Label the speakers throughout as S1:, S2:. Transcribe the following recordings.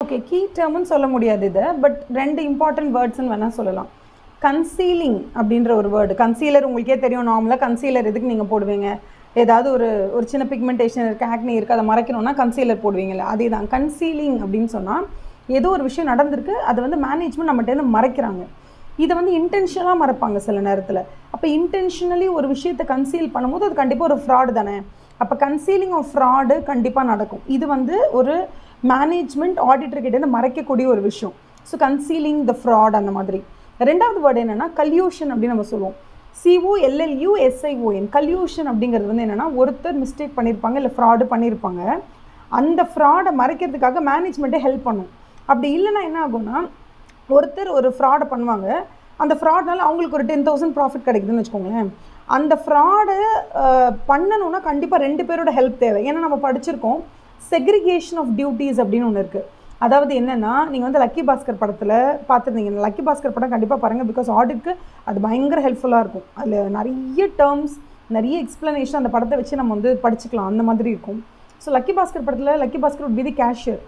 S1: Okay, key டேர்ம்னு சொல்ல முடியாது இதை, பட் 2 இம்பார்ட்டன்ட் வேர்ட்ஸ்ன்னு வேணால் சொல்லலாம். கன்சீலிங் அப்படின்ற ஒரு வேர்டு. கன்சீலர் உங்களுக்கே தெரியும், நார்மலாக கன்சீலர் எதுக்கு நீங்கள் போடுவீங்க? ஏதாவது ஒரு சின்ன பிக்மெண்டேஷன் இருக்குது, ஆக்னி இருக்குது, அதை மறைக்கணும்னா கன்சீலர் போடுவீங்களா? அதே தான் கன்சீலிங் அப்படின்னு சொன்னால் ஏதோ ஒரு விஷயம் நடந்திருக்கு, அதை வந்து மேனேஜ்மெண்ட் நம்மகிட்ட மறைக்கிறாங்க. இதை வந்து இன்டென்ஷனலாக மறைப்பாங்க சில நேரத்தில். அப்போ இன்டென்ஷனலி ஒரு விஷயத்தை கன்சீல் பண்ணும்போது அது கண்டிப்பாக ஒரு ஃப்ராடு தானே. அப்போ கன்சீலிங் ஆஃப் ஃப்ராடு கண்டிப்பாக நடக்கும். இது வந்து ஒரு மேனேஜ்மெண்ட் ஆடிட்டர்கிட்டேருந்து மறைக்கக்கூடிய ஒரு விஷயம். ஸோ கன்சீலிங் த ஃப்ராட் அந்த மாதிரி. ரெண்டாவது வேர்டு என்னென்னா கல்யூஷன் அப்படின்னு நம்ம சொல்லுவோம். COLLUSION. கல்யூஷன் அப்படிங்கிறது வந்து என்னென்னா, ஒருத்தர் மிஸ்டேக் பண்ணியிருப்பாங்க, இல்லை ஃப்ராடு பண்ணியிருப்பாங்க. அந்த ஃப்ராடை மறைக்கிறதுக்காக மேனேஜ்மெண்ட்டே ஹெல்ப் பண்ணும். அப்படி இல்லைன்னா என்ன ஆகும்னா, ஒருத்தர் ஒரு ஃப்ராடை பண்ணுவாங்க, அந்த ஃப்ராட்னால அவங்களுக்கு ஒரு 10,000 ப்ராஃபிட் கிடைக்குதுன்னு வச்சுக்கோங்களேன். அந்த ஃப்ராடை பண்ணணுன்னா கண்டிப்பாக 2 பேரோட ஹெல்ப் தேவை. ஏன்னா நம்ம படிச்சிருக்கோம், செக்ரிகேஷன் ஆஃப் டியூட்டிஸ் அப்படின்னு ஒன்று இருக்குது. அதாவது என்னென்னா, நீங்கள் வந்து லக்கி பாஸ்கர் படத்தில் பார்த்துருந்தீங்க. லக்கி பாஸ்கர் படம் கண்டிப்பாக பாருங்கள், பிகாஸ் ஆடிட்க்கு அது பயங்கர ஹெல்ப்ஃபுல்லாக இருக்கும். அதில் நிறைய டேர்ம்ஸ், நிறைய எக்ஸ்ப்ளனேஷன் அந்த படத்தை வச்சு நம்ம வந்து படிச்சுக்கலாம், அந்த மாதிரி இருக்கும். ஸோ லக்கி பாஸ்கர் படத்தில் Lucky Bhaskar would be the cashier.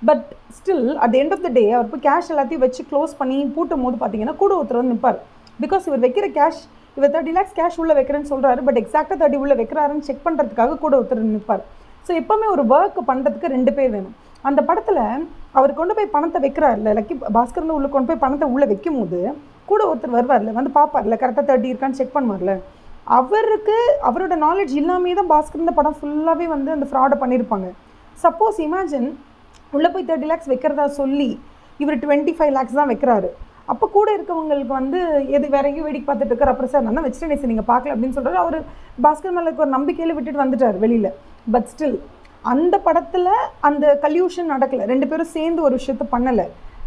S1: But still at end of the day அவர் போய் கேஷ் எல்லாத்தையும் வச்சு க்ளோஸ் பண்ணி பூட்டும் போது பார்த்தீங்கன்னா கூட ஒருத்தர் வந்து நிற்பார். பிகாஸ் இவர் வைக்கிற கேஷ், இவர் 30 lakhs கேஷ் உள்ளே வைக்கிறேன்னு சொல்கிறாரு, பட் எக்ஸாக்டாக 30 உள்ளே வைக்கிறாருன்னு செக் பண்ணுறதுக்காக கூட ஒருத்தர் நிற்பார். ஸோ எப்போவுமே ஒரு ஒர்க் பண்ணுறதுக்கு 2 பேர் வேணும். அந்த படத்தில் அவர் கொண்டு போய் பணத்தை வைக்கிறார்ல, லக்கி பாஸ்கர்னு உள்ளே கொண்டு போய் பணத்தை உள்ளே வைக்கும் போது கூட ஒருத்தர் வருவார்ல, வந்து பார்ப்பார்ல, கரெக்டாக 30 இருக்கான்னு செக் பண்ணுவார்ல. அவருக்கு அவரோட நாலேஜ் இல்லாமே தான் பாஸ்கர் இந்த படம் ஃபுல்லாகவே வந்து அந்த ஃப்ராடை பண்ணியிருப்பாங்க. சப்போஸ் இமேஜின் உள்ளே போய் 30 lakhs வைக்கிறதா சொல்லி இவர் 25 lakhs தான் வைக்கிறாரு. அப்போ கூட இருக்கவங்களுக்கு வந்து எது வேற எங்கேயும் வேடிக்கை பார்த்துட்டு இருக்கார். அப்புறம் சார் நான் வச்சுட்டேன் சார், நீங்கள் பார்க்கல அப்படின்னு சொல்கிறாரு. அவர் பாஸ்கர் மேலே ஒரு நம்பிக்கையில் விட்டுட்டு வந்துட்டார் வெளியில். பட் ஸ்டில் அந்த படத்தில் அந்த கல்யூஷன் நடக்கலை, 2 பேரும் சேர்ந்து ஒரு விஷயத்த பண்ணலை.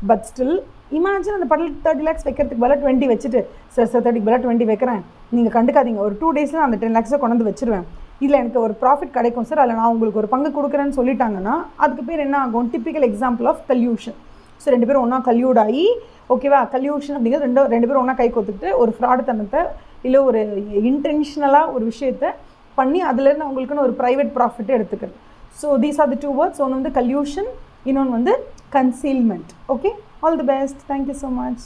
S1: பட் ஸ்டில் இமேஜின் அந்த படத்தில் 30 lakhs வைக்கிறதுக்கு பதிலாக 20 வச்சுட்டு, சார் 30க்கு பதிலாக 20 வைக்கிறேன், நீங்கள் கண்டுக்காதீங்க, ஒரு 2 daysல அந்த 10 lakhs கொண்டு வந்து வச்சுருவேன், இல்லை எனக்கு ஒரு ப்ராஃபிட் கிடைக்கும் சார், அதில் நான் உங்களுக்கு ஒரு பங்கு கொடுக்குறேன்னு சொல்லிட்டாங்கன்னா அதுக்கு பேர் என்ன ஆகும்? Typical example of collusion. So 2 பேரும் ஒன்றா கல்யூட் ஆகி, ஓகேவா, கல்யூஷன் அப்படிங்கிறது 2 பேரும் ஒன்றா கை கொத்துக்கிட்டு ஒரு ஃப்ராடு தனத்தை இல்லை ஒரு இன்டென்ஷனலாக ஒரு விஷயத்தை பண்ணி அதுலேருந்து அவங்களுக்குன்னு ஒரு ப்ரைவேட் ப்ராஃபிட்டை எடுத்துக்கிறது. So these are the 2 words. ஒன்று வந்து கல்யூஷன், இன்னொன்று வந்து concealment. Okay, all the best. Thank you so much.